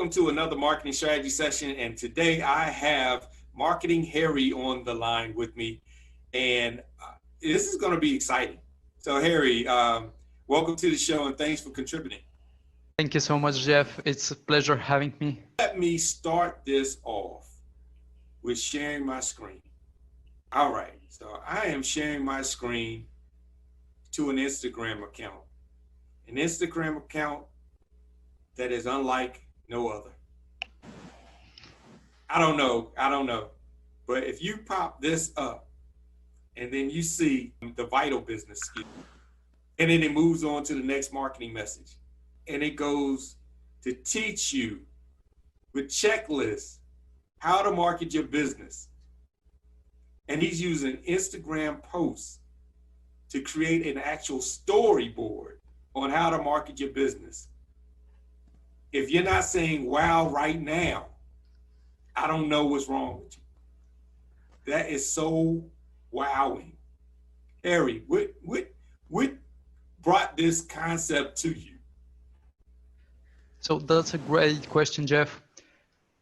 welcome to another marketing strategy session. And today I have Marketing Harry on the line with me. And this is going to be exciting. So Harry, welcome to the show and thanks for contributing. Thank you so much, Jeff. It's a pleasure having me. Let me start this off with sharing my screen. All right, so I am sharing my screen to an Instagram account. An Instagram account that is unlike no other. I don't know. But if you pop this up and then you see the vital business skill, and then it moves on to the next marketing message. And it goes to teach you with checklists how to market your business. And he's using Instagram posts to create an actual storyboard on how to market your business. If you're not saying wow right now, I don't know what's wrong with you. That is so wowing. Harry, what brought this concept to you? So that's a great question, Jeff.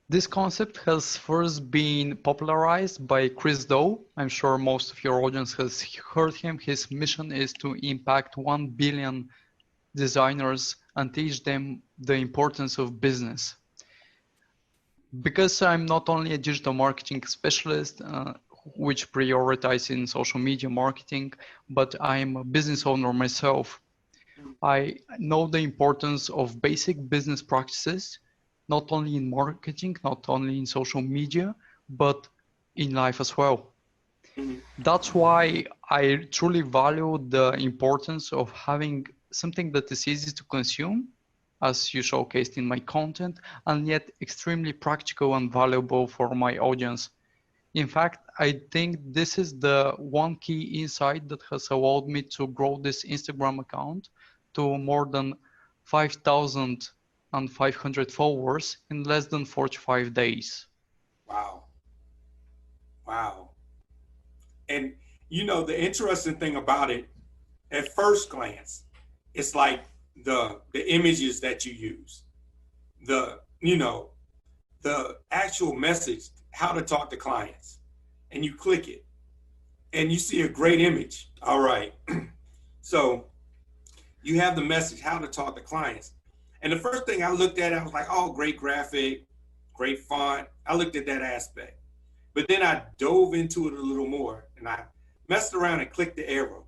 This concept has first been popularized by Chris Doe. I'm sure most of your audience has heard him. His mission is to impact 1 billion designers and teach them the importance of business. Because I'm not only a digital marketing specialist, which prioritizes in social media marketing, but I'm a business owner myself. I know the importance of basic business practices, not only in marketing, not only in social media, but in life as well. Mm-hmm. That's why I truly value the importance of having something that is easy to consume, as you showcased in my content, and yet extremely practical and valuable for my audience. In fact, I think this is the one key insight that has allowed me to grow this Instagram account to more than 5,500 followers in less than 45 days. Wow. And you know, the interesting thing about it, at first glance, it's like the images that you use, the actual message, how to talk to clients, and you click it and you see a great image. All right. So you have the message, how to talk to clients. And the first thing I looked at, I was like, oh, great graphic, great font. I looked at that aspect. But then I dove into it a little more and I messed around and clicked the arrow.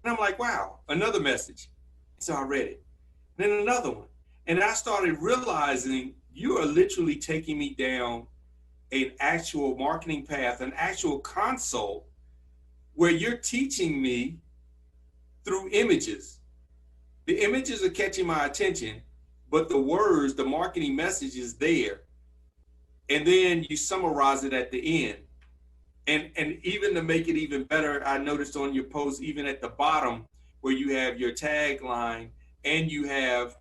And I'm like, wow, another message. So I read it. Then another one. And I started realizing you are literally taking me down an actual marketing path, an actual consult where you're teaching me through images. The images are catching my attention, but the words, the marketing message is there. And then you summarize it at the end. And even to make it even better, I noticed on your post, even at the bottom, where you have your tagline and you have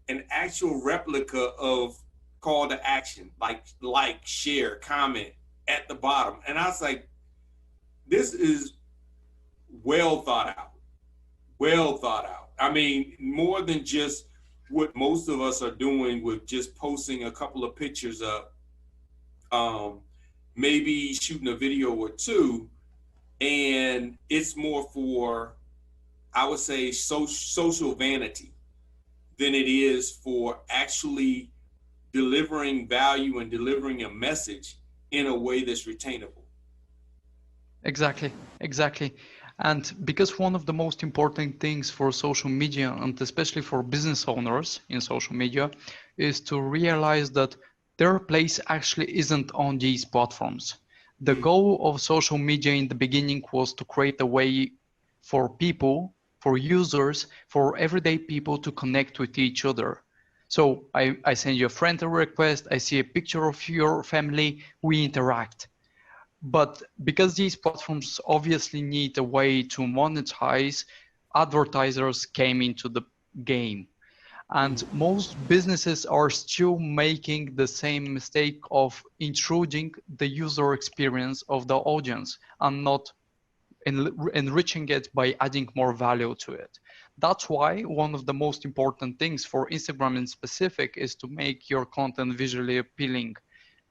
an actual replica of call to action, like, share, comment at the bottom. And I was like, this is well thought out. I mean, more than just what most of us are doing with just posting a couple of pictures up, maybe shooting a video or two, and it's more for, I would say, social vanity than it is for actually delivering value and delivering a message in a way that's retainable. Exactly. And because one of the most important things for social media, and especially for business owners in social media, is to realize that their place actually isn't on these platforms. The goal of social media in the beginning was to create a way for people, for users, for everyday people to connect with each other. So I send you a friend request, I see a picture of your family, we interact. But because these platforms obviously need a way to monetize, advertisers came into the game. And most businesses are still making the same mistake of intruding the user experience of the audience and not enriching it by adding more value to it. That's why one of the most important things for Instagram in specific is to make your content visually appealing.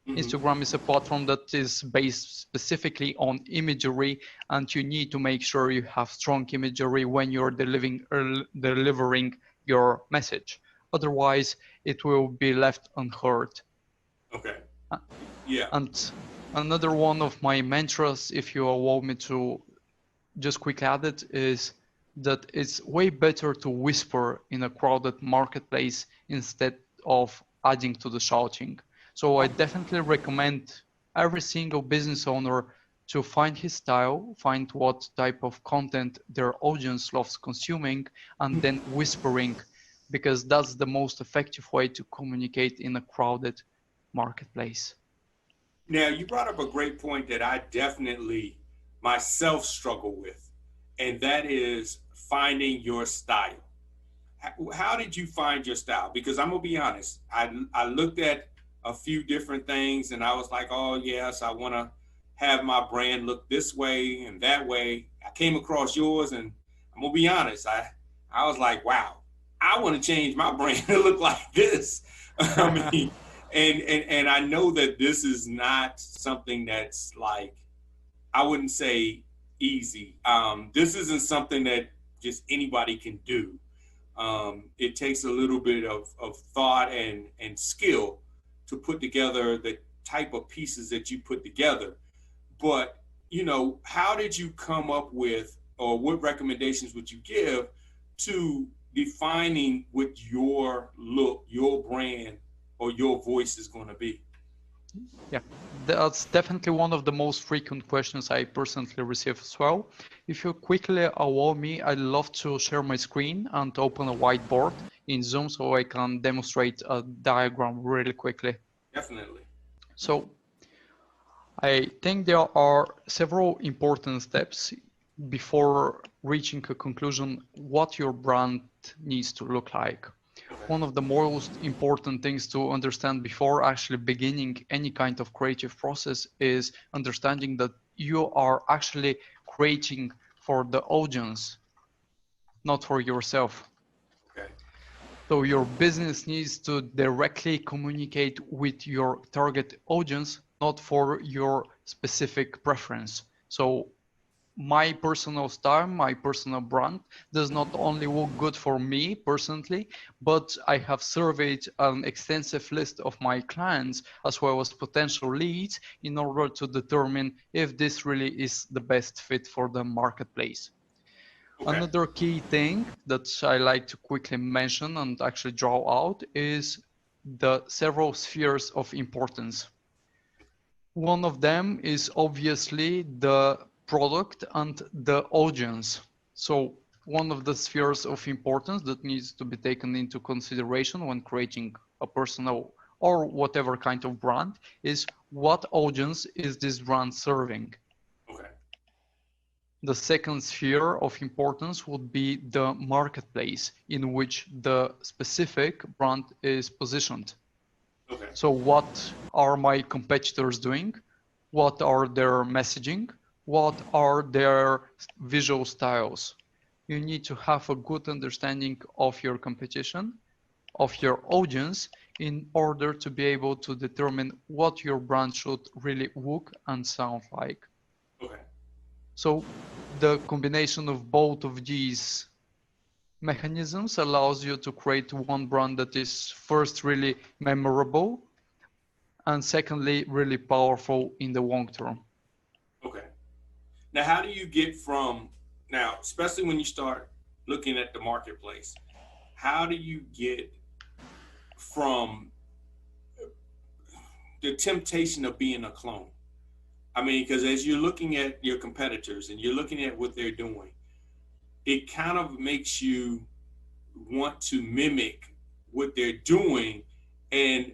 Instagram is a platform that is based specifically on imagery, and you need to make sure you have strong imagery when you're delivering your message. Otherwise, it will be left unheard. Okay. Yeah. And another one of my mantras, if you allow me to just quick add it, is that it's way better to whisper in a crowded marketplace instead of adding to the shouting. So I definitely recommend every single business owner to find his style, find what type of content their audience loves consuming, and then whispering, because that's the most effective way to communicate in a crowded marketplace. Now, you brought up a great point that I definitely myself struggle with, and that is finding your style. How did you find your style? Because I'm gonna be honest, I looked at a few different things and I was like, oh yes, I want to have my brand look this way and that way. I came across yours, and I'm gonna be honest, I was like, wow, I want to change my brand to look like this. I mean, and I know that this is not something that's like, I wouldn't say easy. This isn't something that just anybody can do. It takes a little bit of thought and skill to put together the type of pieces that you put together. But, you know, how did you come up with, or what recommendations would you give to defining what your look, your brand, or your voice is going to be? Yeah, that's definitely one of the most frequent questions I personally receive as well. If you quickly allow me, I'd love to share my screen and open a whiteboard in Zoom so I can demonstrate a diagram really quickly. Definitely. So I think there are several important steps before reaching a conclusion what your brand needs to look like. One of the most important things to understand before actually beginning any kind of creative process is understanding that you are actually creating for the audience, not for yourself. Okay. So your business needs to directly communicate with your target audience, not for your specific preference. So my personal style, my personal brand does not only look good for me personally, but I have surveyed an extensive list of my clients as well as potential leads in order to determine if this really is the best fit for the marketplace. Okay. Another key thing that I like to quickly mention and actually draw out is the several spheres of importance. One of them is obviously the product and the audience. So one of the spheres of importance that needs to be taken into consideration when creating a personal or whatever kind of brand is what audience is this brand serving. Okay. The second sphere of importance would be the marketplace in which the specific brand is positioned. Okay. So what are my competitors doing? What are their messaging? What are their visual styles? You need to have a good understanding of your competition, of your audience, in order to be able to determine what your brand should really look and sound like. Okay. So the combination of both of these mechanisms allows you to create one brand that is first really memorable and secondly really powerful in the long term. Okay. Now, how do you get from now, especially when you start looking at the marketplace, how do you get from the temptation of being a clone? I mean, because as you're looking at your competitors and you're looking at what they're doing, it kind of makes you want to mimic what they're doing. And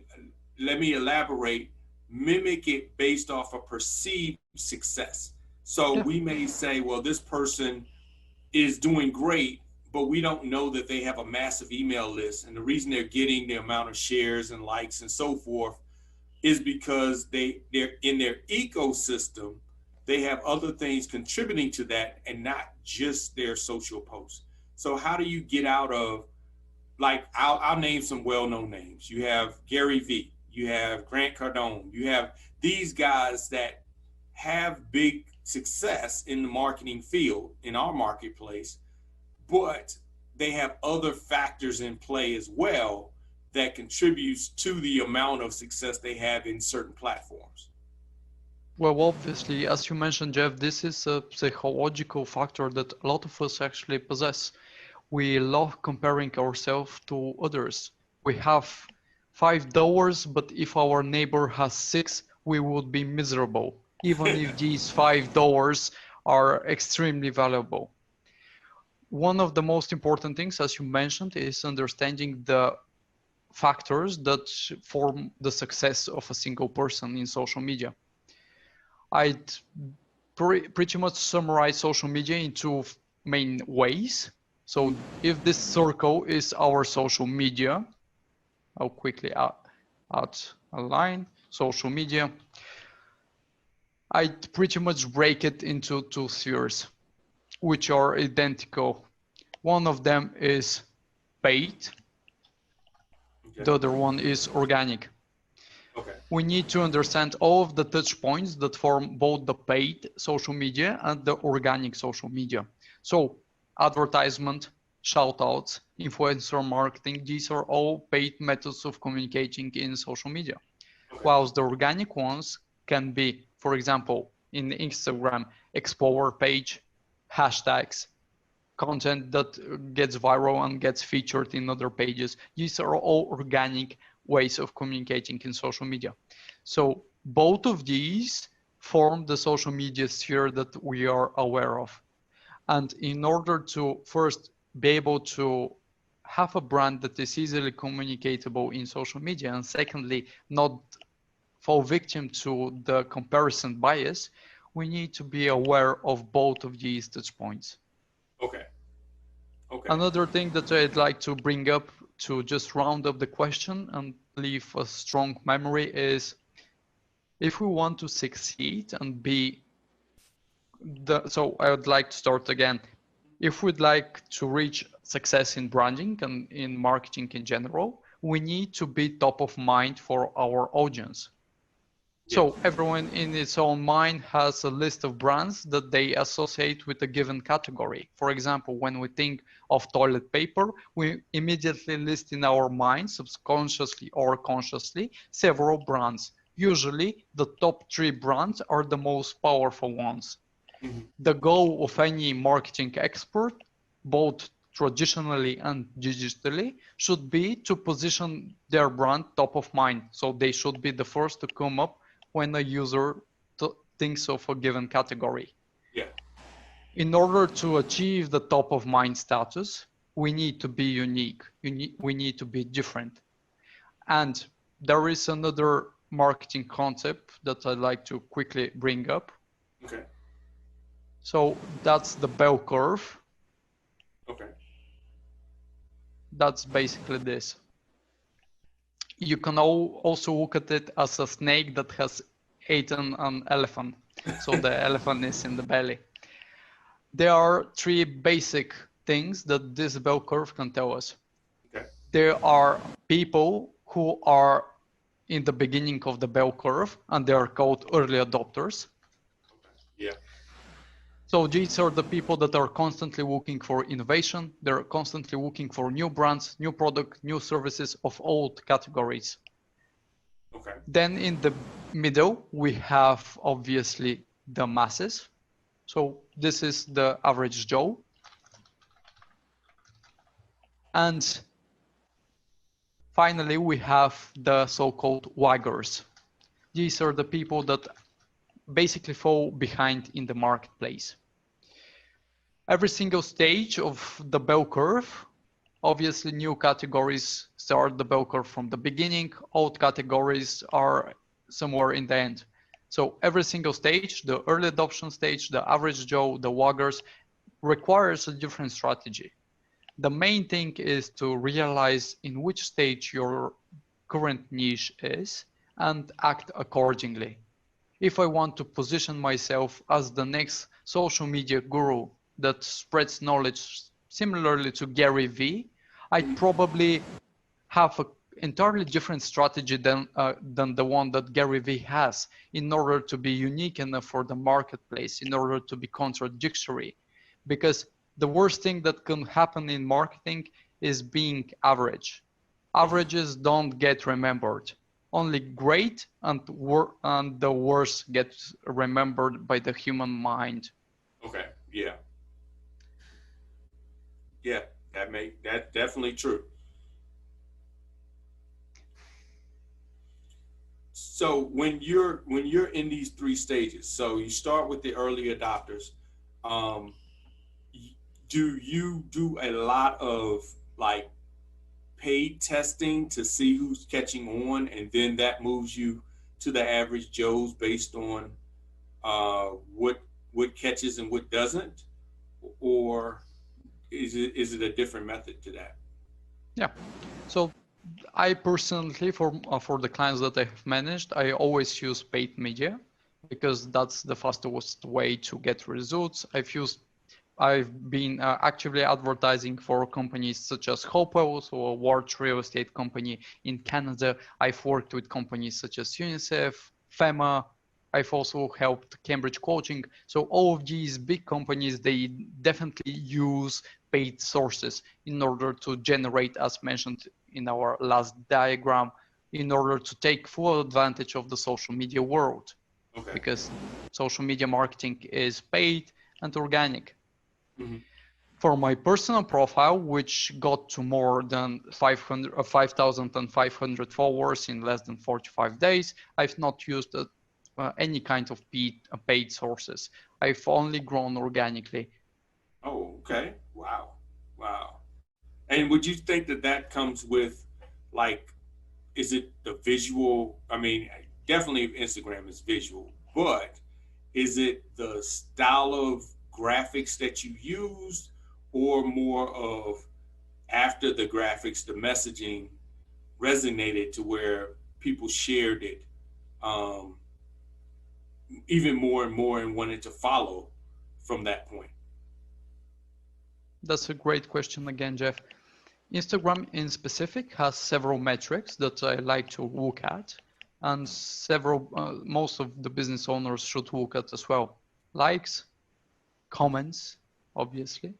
let me elaborate, mimic it based off of perceived success. So Yeah. we may say, well, this person is doing great, but we don't know that they have a massive email list. And the reason they're getting the amount of shares and likes and so forth is because they're in their ecosystem. They have other things contributing to that and not just their social posts. So how do you get out of, like, I'll name some well-known names. You have Gary Vee, you have Grant Cardone, you have these guys that have big success in the marketing field in our marketplace, but they have other factors in play as well that contributes to the amount of success they have in certain platforms. Well, obviously, as you mentioned, Jeff, this is a psychological factor that a lot of us actually possess. We love comparing ourselves to others. We have $5, but if our neighbor has 6, we would be miserable, even if these $5 are extremely valuable. One of the most important things, as you mentioned, is understanding the factors that form the success of a single person in social media. I'd pretty much summarize social media in two main ways. So if this circle is our social media, I'll quickly add a line, social media. I'd pretty much break it into two spheres, which are identical. One of them is paid. Okay. The other one is organic. Okay. We need to understand all of the touch points that form both the paid social media and the organic social media. So advertisement, shoutouts, influencer marketing, these are all paid methods of communicating in social media. Okay. Whilst the organic ones can be, for example, in Instagram, Explorer page, hashtags, content that gets viral and gets featured in other pages. These are all organic ways of communicating in social media. So both of these form the social media sphere that we are aware of. And in order to first be able to have a brand that is easily communicatable in social media, and secondly, not fall victim to the comparison bias, we need to be aware of both of these touch points. Okay. Okay. Another thing that I'd like to bring up to just round up the question and leave a strong memory is, if we want to succeed and be so I would like to start again. If we'd like to reach success in branding and in marketing in general, we need to be top of mind for our audience. Yes. So everyone in its own mind has a list of brands that they associate with a given category. For example, when we think of toilet paper, we immediately list in our mind, subconsciously or consciously, several brands. Usually the top 3 brands are the most powerful ones. Mm-hmm. The goal of any marketing expert, both traditionally and digitally, should be to position their brand top of mind. So they should be the first to come up when a user thinks of a given category. Yeah. In order to achieve the top of mind status, we need to be unique. We need to be different. And there is another marketing concept that I'd like to quickly bring up. Okay. So that's the bell curve. Okay. That's basically this. You can also look at it as a snake that has eaten an elephant. So the elephant is in the belly. There are 3 basic things that this bell curve can tell us. Okay. There are people who are in the beginning of the bell curve, and they are called early adopters. Yeah. So these are the people that are constantly looking for innovation. They're constantly looking for new brands, new products, new services of all categories. Okay. Then in the middle, we have obviously the masses. So this is the average Joe. And finally, we have the so-called waggers. These are the people that basically fall behind in the marketplace. Every single stage of the bell curve, obviously new categories start the bell curve from the beginning, old categories are somewhere in the end. So every single stage, the early adoption stage, the average Joe, the waggers, requires a different strategy. The main thing is to realize in which stage your current niche is and act accordingly. If I want to position myself as the next social media guru that spreads knowledge similarly to Gary V, I'd probably have an entirely different strategy than the one that Gary V has in order to be unique enough for the marketplace, in order to be contradictory. Because the worst thing that can happen in marketing is being average. Averages don't get remembered. Only great and the worst get remembered by the human mind. Okay. Yeah. Yeah. That's definitely true. So when you're in these three stages, so you start with the early adopters. Um, do you do a lot of like paid testing to see who's catching on, and then that moves you to the average Joes based on what catches and what doesn't, or is it a different method to that? Yeah. So I personally, for the clients that I have managed, I always use paid media because that's the fastest way to get results. I've been actively advertising for companies such as Hopewell, so a large real estate company in Canada. I've worked with companies such as UNICEF, FEMA. I've also helped Cambridge Coaching. So all of these big companies, they definitely use paid sources in order to generate, as mentioned in our last diagram, in order to take full advantage of the social media world. Okay. Because social media marketing is paid and organic. Mm-hmm. For my personal profile, which got to more than 5,500 followers in less than 45 days, I've not used any kind of paid sources. I've only grown organically. Oh, okay. Wow. Wow. And would you think that that comes with, like, is it the visual? I mean, definitely Instagram is visual, but is it the style of graphics that you used, or more of after the graphics, the messaging resonated to where people shared it um, even more and more and wanted to follow from that point? That's a great question again, Jeff. Instagram in specific has several metrics that I like to look at, and most of the business owners should look at as well. Likes, comments, obviously,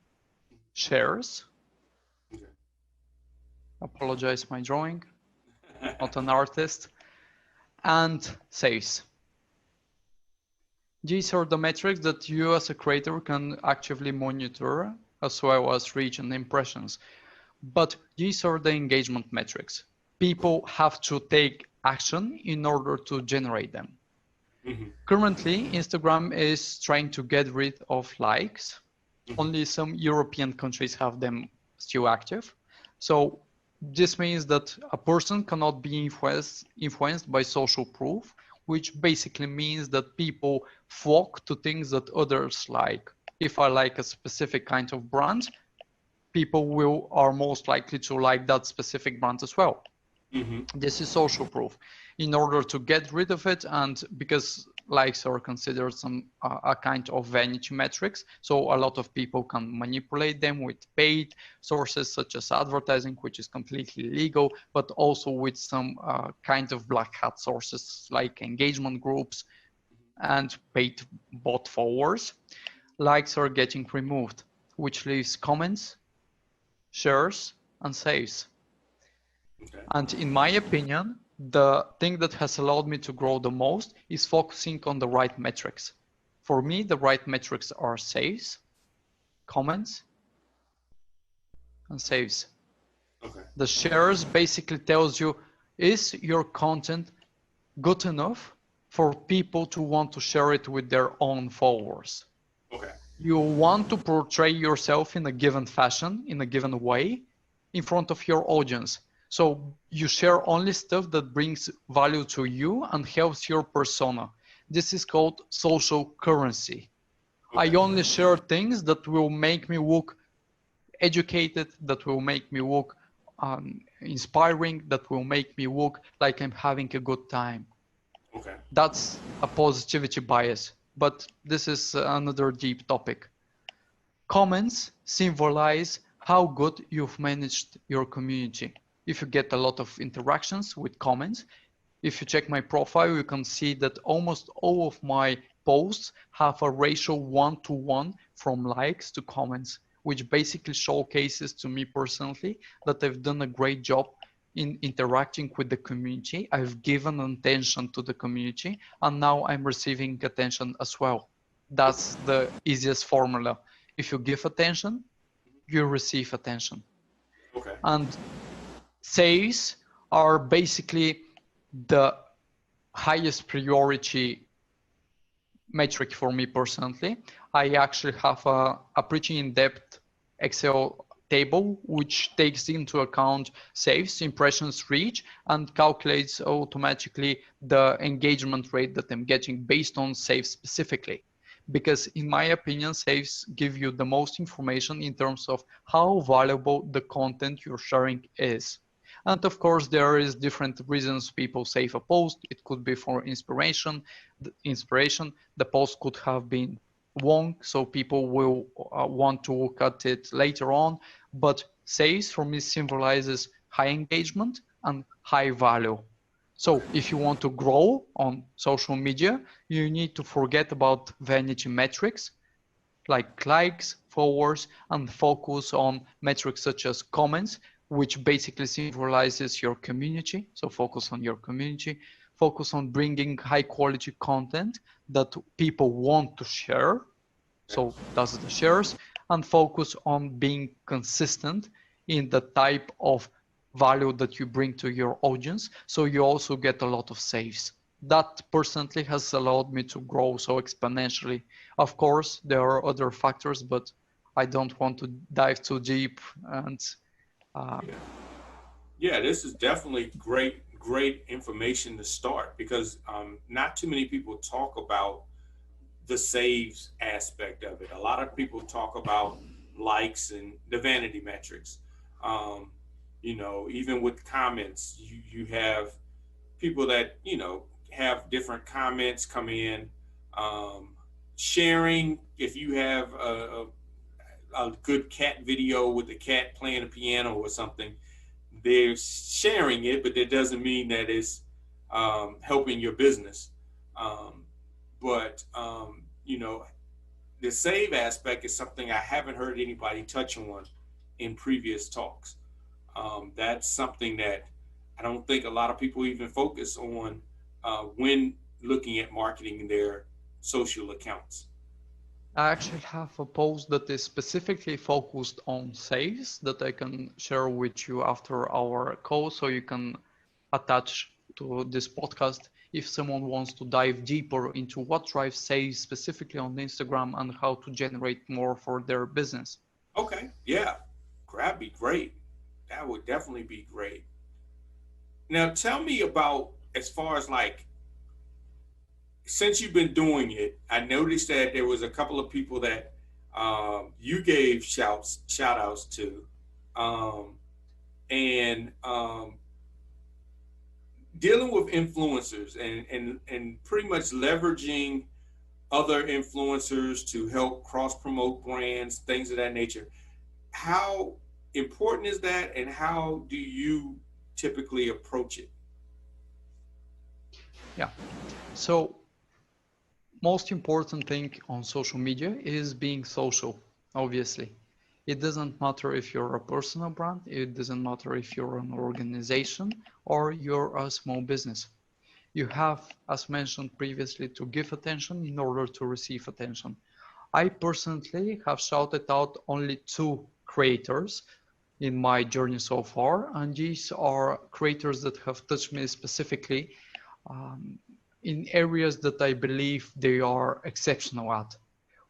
shares. Okay. Apologize my drawing, not an artist, and saves. These are the metrics that you as a creator can actively monitor, as well as reach and impressions. But these are the engagement metrics. People have to take action in order to generate them. Mm-hmm. Currently, Instagram is trying to get rid of likes. Mm-hmm. Only some European countries have them still active. So this means that a person cannot be influenced by social proof, which basically means that people flock to things that others like. If I like a specific kind of brand, people are most likely to like that specific brand as well. Mm-hmm. This is social proof. In order to get rid of it, and because likes are considered a kind of vanity metrics, so a lot of people can manipulate them with paid sources such as advertising, which is completely legal, but also with some kind of black hat sources like engagement groups and paid bot followers. Likes are getting removed, which leaves comments, shares, and saves. Okay. And in my opinion, the thing that has allowed me to grow the most is focusing on the right metrics. For me, the right metrics are saves, comments, and saves. Okay. The shares basically tells you, is your content good enough for people to want to share it with their own followers? Okay. You want to portray yourself in a given fashion, in a given way, in front of your audience. So you share only stuff that brings value to you and helps your persona. This is called social currency. Okay. I only share things that will make me look educated, that will make me look inspiring, that will make me look like I'm having a good time. Okay. That's a positivity bias, but this is another deep topic. Comments symbolize how good you've managed your community. If you get a lot of interactions with comments, if you check my profile, you can see that almost all of my posts have a ratio 1-to-1 from likes to comments, which basically showcases to me personally that I've done a great job in interacting with the community. I've given attention to the community, and now I'm receiving attention as well. That's the easiest formula. If you give attention, you receive attention. Okay. And sales are basically the highest priority metric for me personally. I actually have a pretty in-depth Excel table which takes into account saves, impressions, reach, and calculates automatically the engagement rate that I'm getting based on saves specifically. Because in my opinion, saves give you the most information in terms of how valuable the content you're sharing is. And of course, there is different reasons people save a post. It could be for inspiration. The post could have been long, so people will want to look at it later on. But saves for me symbolizes high engagement and high value. So if you want to grow on social media, you need to forget about vanity metrics like likes, followers, and focus on metrics such as comments, which basically symbolizes your community. So focus on your community, focus on bringing high quality content that people want to share. So that's the shares, and focus on being consistent in the type of value that you bring to your audience. So you also get a lot of saves. That personally has allowed me to grow so exponentially. Of course, there are other factors, but I don't want to dive too deep. And Yeah, this is definitely great information to start because not too many people talk about the saves aspect of it. A lot of people talk about likes and the vanity metrics. Um, even with comments, you have people that, have different comments come in, sharing. If you have a good cat video with the cat playing a piano or something, they're sharing it, but that doesn't mean that it's helping your business. Um, but the save aspect is something I haven't heard anybody touch on in previous talks. That's something that I don't think a lot of people even focus on when looking at marketing their social accounts. I actually have a post that is specifically focused on saves that I can share with you after our call, so you can attach to this podcast if someone wants to dive deeper into what drives saves specifically on Instagram and how to generate more for their business. Okay, yeah, that'd be great. That would definitely be great. Now, tell me about as far as like since you've been doing it, I noticed that there was a couple of people that you gave shout outs to, um, and dealing with influencers and pretty much leveraging other influencers to help cross promote brands, things of that nature. How important is that, and how do you typically approach it? Yeah. So most important thing on social media is being social, obviously. It doesn't matter if you're a personal brand, it doesn't matter if you're an organization or you're a small business. You have, as mentioned previously, to give attention in order to receive attention. I personally have shouted out only 2 creators in my journey so far, and these are creators that have touched me specifically um, in areas that I believe they are exceptional at.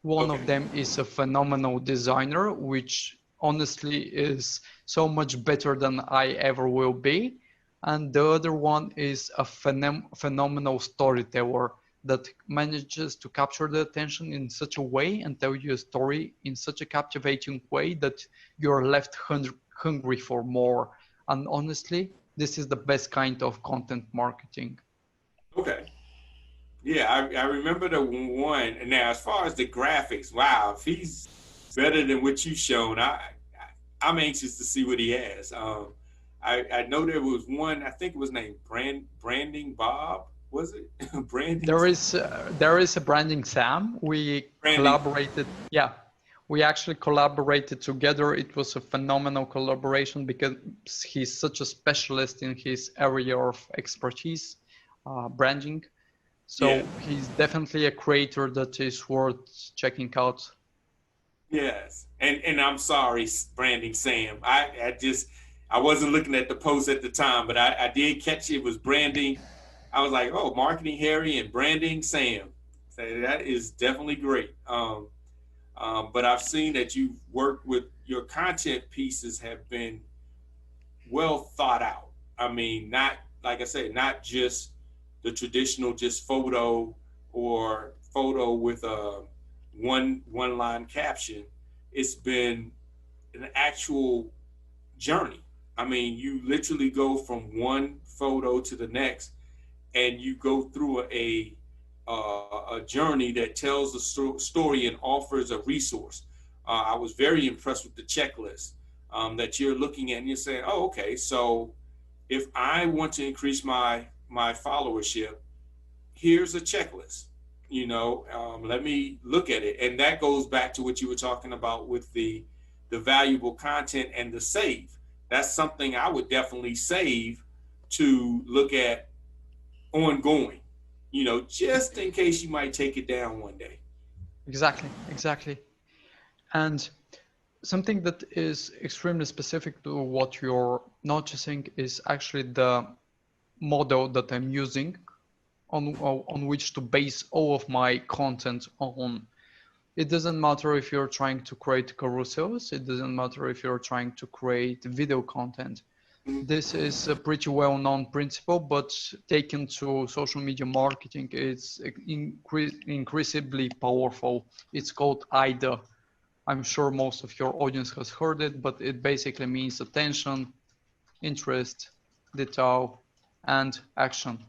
One Okay. of them is a phenomenal designer, which honestly is so much better than I ever will be. And the other one is a phenomenal storyteller that manages to capture the attention in such a way and tell you a story in such a captivating way that you're left hungry for more. And honestly, this is the best kind of content marketing. Okay. Yeah, I remember the one. Now, as far as the graphics, wow, if he's better than what you've shown. I'm anxious to see what he has. I know there was one. I think it was named Branding Bob. Was it Branding There is a branding Sam. We Branding? collaborated. Yeah, we actually collaborated together. It was a phenomenal collaboration because he's such a specialist in his area of expertise, branding. So Yeah. he's definitely a creator that is worth checking out. Yes. And I'm sorry, Branding Sam. I wasn't looking at the post at the time, but I did catch it was branding. I was like, oh, Marketing Harry and Branding Sam. So that is definitely great. But I've seen that you've worked with your content pieces have been well thought out. I mean, not like I said, not just the traditional just photo or photo with a one line caption. It's been an actual journey. I mean, you literally go from one photo to the next, and you go through a journey that tells the story and offers a resource. I was very impressed with the checklist that you're looking at, and you're saying, "Oh, okay. So if I want to increase my followership, here's a checklist. Let me look at it." And that goes back to what you were talking about with the valuable content and the save. That's something I would definitely save to look at ongoing, just in case you might take it down one day. Exactly, exactly. And something that is extremely specific to what you're noticing is actually the model that I'm using on which to base all of my content on. It doesn't matter if you're trying to create carousels, it doesn't matter if you're trying to create video content. Mhm. This is a pretty well-known principle, but taken to social media marketing, it's increasingly powerful. It's called IDA. I'm sure most of your audience has heard it, but it basically means attention, interest, detail, and action.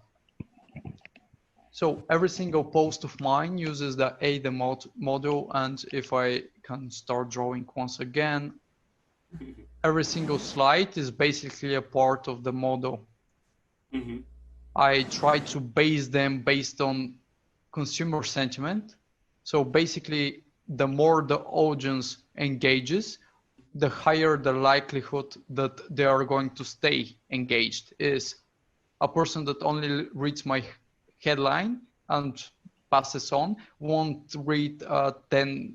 So every single post of mine uses the ADA model, and if I can start drawing once again, every single slide is basically a part of the model. Mm-hmm. I try to base them based on consumer sentiment. So basically, the more the audience engages, the higher the likelihood that they are going to stay engaged. Is a person that only reads my headline and passes on won't read a 10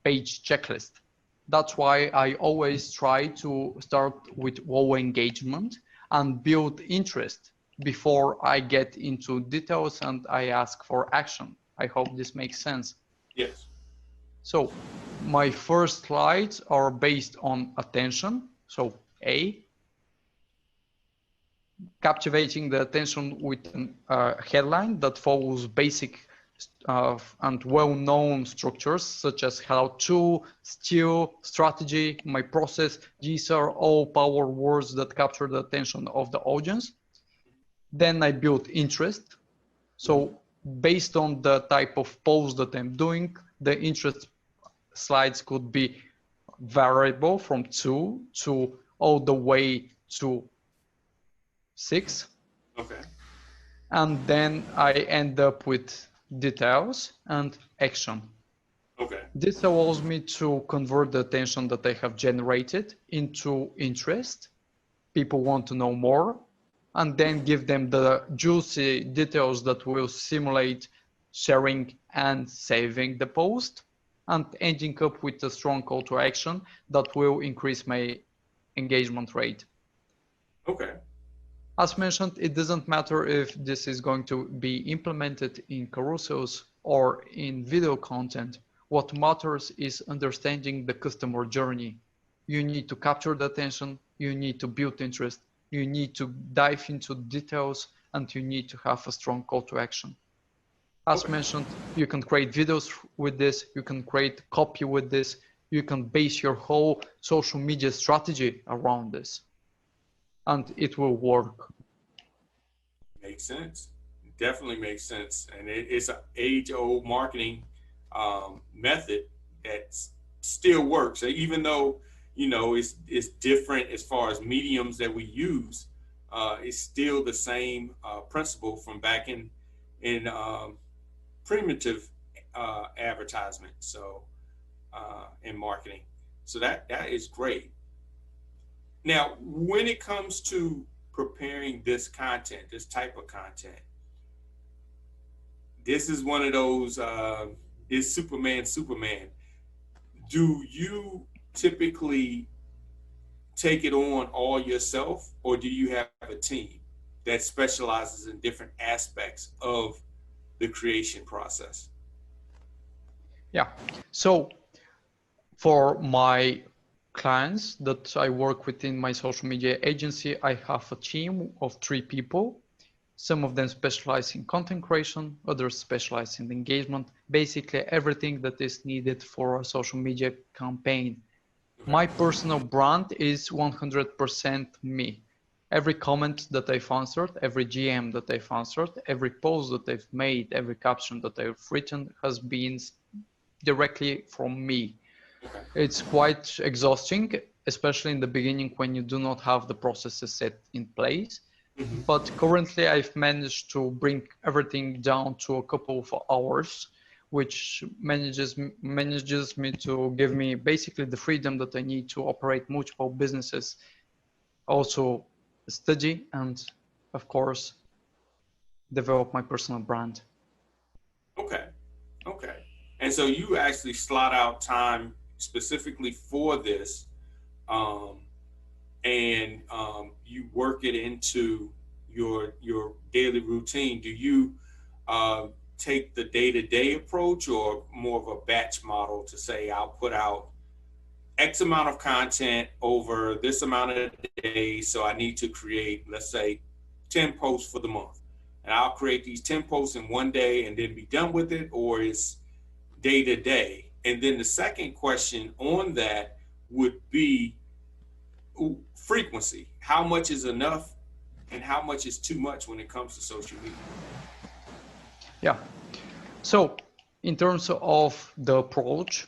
page checklist. That's why I always try to start with low engagement and build interest before I get into details and I ask for action. I hope this makes sense. Yes. So my first slides are based on attention. So A, captivating the attention with a headline that follows basic and well-known structures such as how to, steal, strategy, my process. These are all power words that capture the attention of the audience. Then I build interest. So based on the type of post that I'm doing, the interest slides could be variable from 2 to all the way to 6. Okay. And then I end up with details and action. Okay. This allows me to convert the attention that I have generated into interest. People want to know more, and then give them the juicy details that will simulate sharing and saving the post, and ending up with a strong call to action that will increase my engagement rate. Okay. As mentioned, it doesn't matter if this is going to be implemented in carousels or in video content. What matters is understanding the customer journey. You need to capture the attention, you need to build interest, you need to dive into details, and you need to have a strong call to action. As mentioned, you can create videos with this, you can create copy with this, you can base your whole social media strategy around this, and it will work. Makes sense. Definitely makes sense. And it's an age-old marketing method that still works. So even though, it's different as far as mediums that we use, it's still the same principle from back in primitive advertisement. So in marketing. So that is great. Now, when it comes to preparing this content, this type of content, this is one of those is Superman. Do you typically take it on all yourself, or do you have a team that specializes in different aspects of the creation process? Yeah. So for my clients that I work with in my social media agency, I have a team of 3 people. Some of them specialize in content creation, others specialize in engagement, basically everything that is needed for a social media campaign. My personal brand is 100% me. Every comment that I've answered, every GM that I've answered, every post that I've made, every caption that I've written has been directly from me. It's quite exhausting, especially in the beginning when you do not have the processes set in place. But currently I've managed to bring everything down to a couple of hours, which manages me to give me basically the freedom that I need to operate multiple businesses, also study, and of course, develop my personal brand. Okay. Okay. And so you actually slot out time specifically for this, um, and you work it into your daily routine. Do you take the day-to-day approach, or more of a batch model to say I'll put out X amount of content over this amount of days, so I need to create, let's say, 10 posts for the month, and I'll create these 10 posts in one day and then be done with it, or it's day to day? And then the second question on that would be frequency. How much is enough and how much is too much when it comes to social media? Yeah. So in terms of the approach,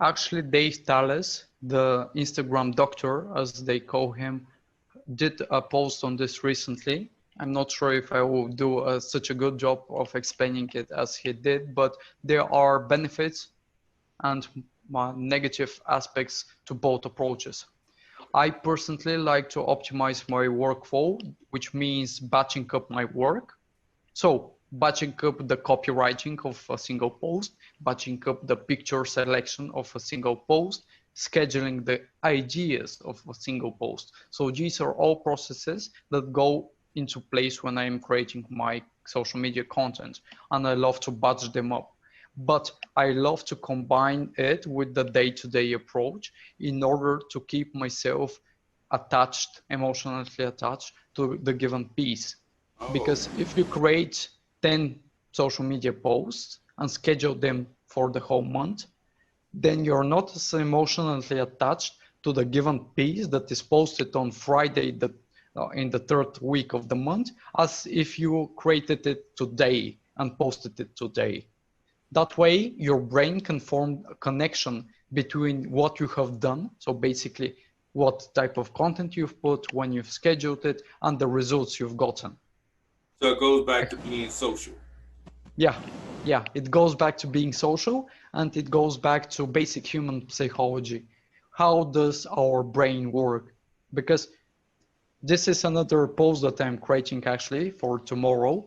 actually Dave Tallis, the Instagram doctor, as they call him, did a post on this recently. I'm not sure if I will do such a good job of explaining it as he did, but there are benefits and negative aspects to both approaches. I personally like to optimize my workflow, which means batching up my work. So batching up the copywriting of a single post, batching up the picture selection of a single post, scheduling the ideas of a single post. So these are all processes that go into place when I'm creating my social media content, and I love to batch them up. But I love to combine it with the day-to-day approach in order to keep myself attached, emotionally attached to the given piece. Because if you create 10 social media posts and schedule them for the whole month, then you're not as emotionally attached to the given piece that is posted on Friday in the 3rd week of the month as if you created it today and posted it today. That way, your brain can form a connection between what you have done, so basically what type of content you've put, when you've scheduled it, and the results you've gotten. So it goes back to being social. Yeah, it goes back to being social, and it goes back to basic human psychology. How does our brain work? Because this is another post that I'm creating actually for tomorrow.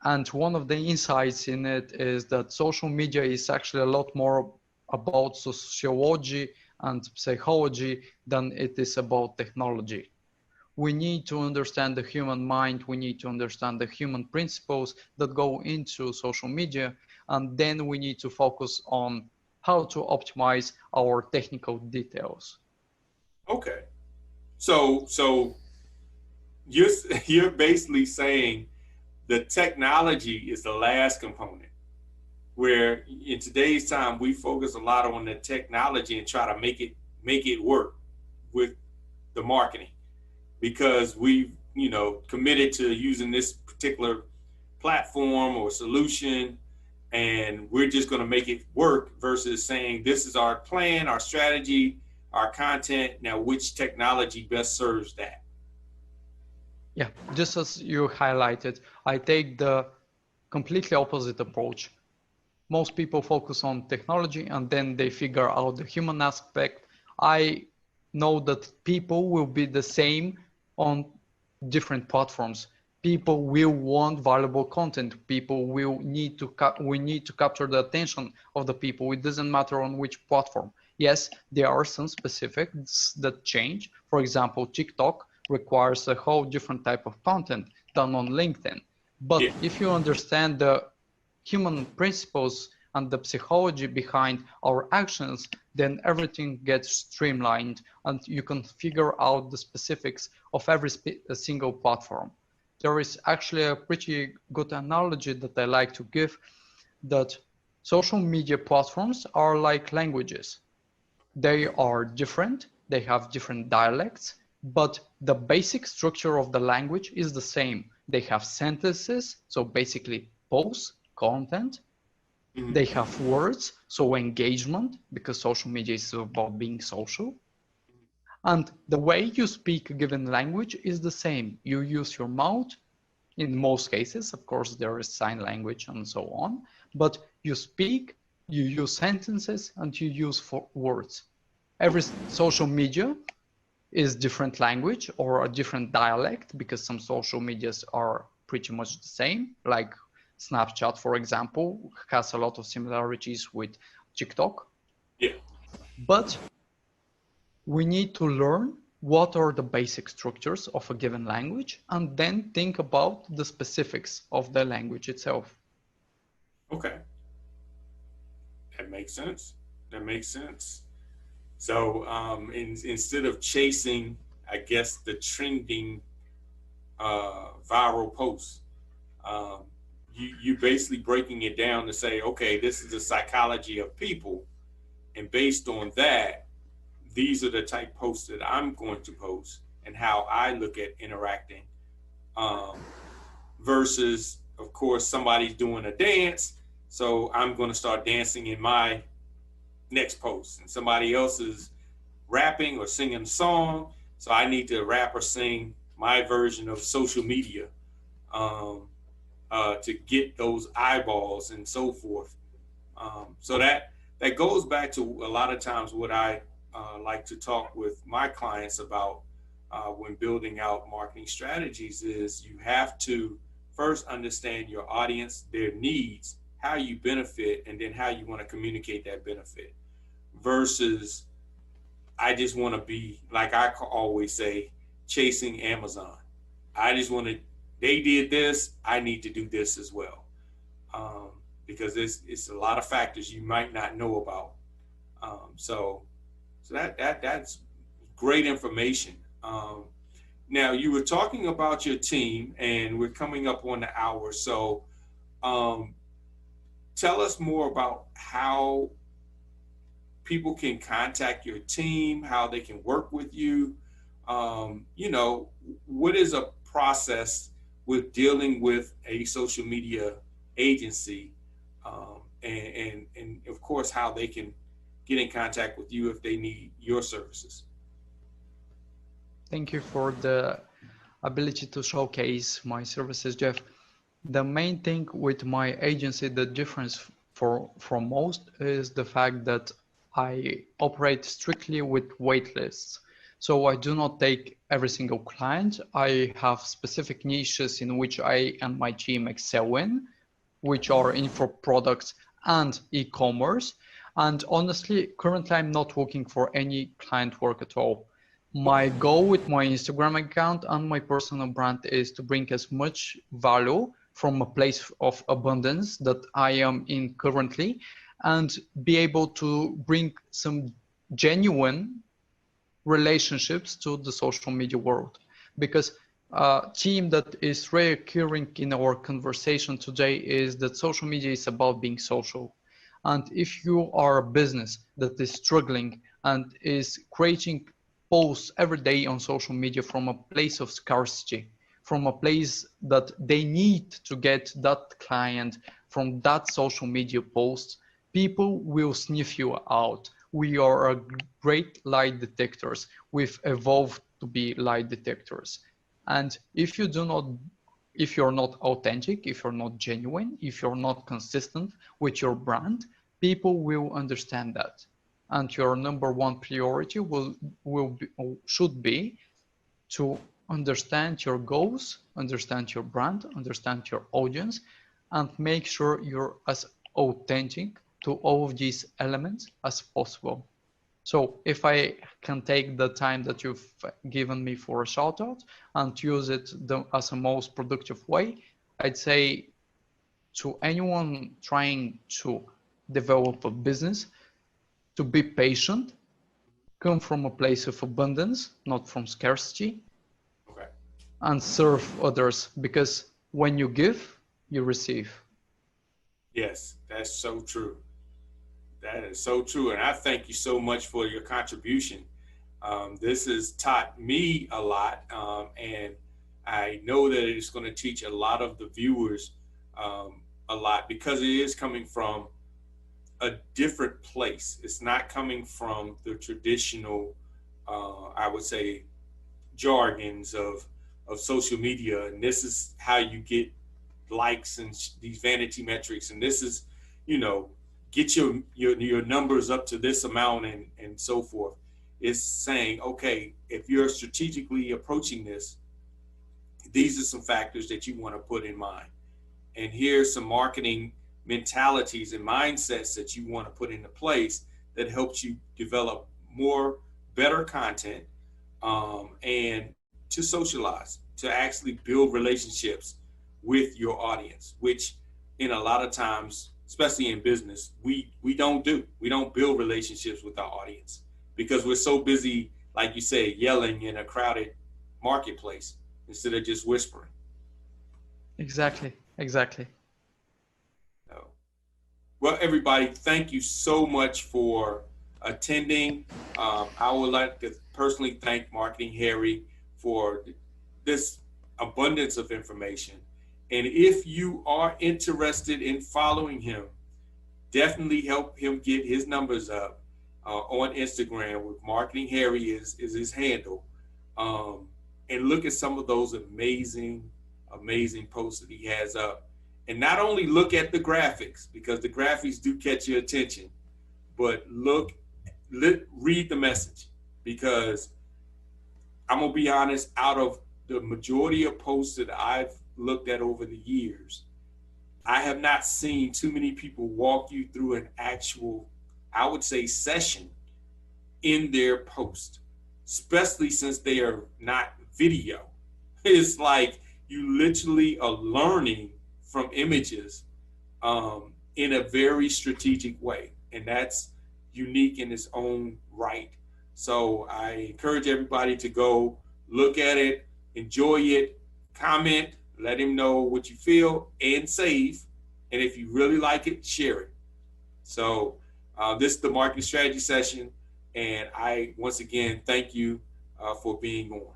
And one of the insights in it is that social media is actually a lot more about sociology and psychology than it is about technology. We need to understand the human mind. We need to understand the human principles that go into social media. And then we need to focus on how to optimize our technical details. Okay. So you're basically saying the technology is the last component, where in today's time we focus a lot on the technology and try to make it work with the marketing, because we've committed to using this particular platform or solution, and we're just going to make it work versus saying this is our plan, our strategy, our content. Now, which technology best serves that? Yeah, just as you highlighted, I take the completely opposite approach. Most people focus on technology and then they figure out the human aspect. I know that people will be the same on different platforms. People will want valuable content. People will need to we need to capture the attention of the people. It doesn't matter on which platform. Yes, there are some specifics that change. For example, TikTok requires a whole different type of content than on LinkedIn. But Yeah. if you understand the human principles and the psychology behind our actions, then everything gets streamlined and you can figure out the specifics of every single platform. There is actually a pretty good analogy that I like to give, that social media platforms are like languages. They are different, they have different dialects, but the basic structure of the language is the same. They have sentences, so basically posts, content. Mm-hmm. They have words, so engagement, because social media is about being social. And the way you speak a given language is the same. You use your mouth in most cases. Of course, there is sign language and so on, but you speak, you use sentences, and you use words. Every social media is different language or a different dialect, because some social medias are pretty much the same, like Snapchat, for example, has a lot of similarities with TikTok. Yeah. But we need to learn what are the basic structures of a given language and then think about the specifics of the language itself. Okay. That makes sense. That makes sense. So instead of chasing, I guess, the trending viral posts, um, you basically breaking it down to say, okay, this is the psychology of people, and based on that, these are the type posts that I'm going to post and how I look at interacting. Um, Versus, of course, somebody's doing a dance, so I'm going to start dancing in my next post, and somebody else is rapping or singing a song, so I need to rap or sing my version of social media um, to get those eyeballs and so forth. So that goes back to a lot of times what I like to talk with my clients about when building out marketing strategies is you have to first understand your audience, their needs, how you benefit, and then how you want to communicate that benefit versus I just want to be, like I always say, chasing Amazon. I just want to, they did this, I need to do this as well. Because it's a lot of factors you might not know about. So that's great information. Now you were talking about your team, and we're coming up on the hour. So um, tell us more about how people can contact your team, how they can work with you. What is a process with dealing with a social media agency, and of course, how they can get in contact with you if they need your services. Thank you for the ability to showcase my services, Jeff. The main thing with my agency, the difference from most is the fact that I operate strictly with wait lists. So I do not take every single client. I have specific niches in which I and my team excel in, which are info products and e-commerce. And honestly, currently I'm not looking for any client work at all. My Okay. goal with my Instagram account and my personal brand is to bring as much value from a place of abundance that I am in currently, and be able to bring some genuine relationships to the social media world. Because a theme that is reoccurring in our conversation today is that social media is about being social. And if you are a business that is struggling and is creating posts every day on social media from a place of scarcity, from a place that they need to get that client from that social media post, people will sniff you out. We are a great lie detectors. We've evolved to be lie detectors. And if you're not authentic, if you're not genuine, if you're not consistent with your brand, people will understand that. And your number one priority should be to understand your goals, understand your brand, understand your audience, and make sure you're as authentic to all of these elements as possible. So if I can take the time that you've given me for a shout out and use it as a most productive way, I'd say to anyone trying to develop a business to be patient, come from a place of abundance, not from scarcity, Okay. and serve others, because when you give, you receive. Yes, that's so true. That is so true. And I thank you so much for your contribution. This has taught me a lot. And I know that it's going to teach a lot of the viewers a lot, because it is coming from a different place. It's not coming from the traditional, I would say, jargons of social media. And this is how you get likes and these vanity metrics. And this is, you know, get your numbers up to this amount and so forth. It's saying, okay, if you're strategically approaching this, these are some factors that you want to put in mind. And here's some marketing mentalities and mindsets that you want to put into place that helps you develop better content, and to socialize, to actually build relationships with your audience, which in a lot of times, especially in business, we don't do. We don't build relationships with our audience because we're so busy, like you say, yelling in a crowded marketplace instead of just whispering. Exactly. So, well, everybody, thank you so much for attending. I would like to personally thank Marketing Harry for this abundance of information. And if you are interested in following him, definitely help him get his numbers up on Instagram with Marketing Harry is his handle. And look at some of those amazing posts that he has up. And not only look at the graphics, because the graphics do catch your attention, but read the message, because I'm gonna be honest, out of the majority of posts that I've looked at over the years, I have not seen too many people walk you through an actual, I would say, session in their post, especially since they are not video. It's like you literally are learning from images in a very strategic way. And that's unique in its own right. So I encourage everybody to go look at it, enjoy it, comment, let him know what you feel, and save. And if you really like it, share it. So this is the marketing strategy session. And I, once again, thank you for being on.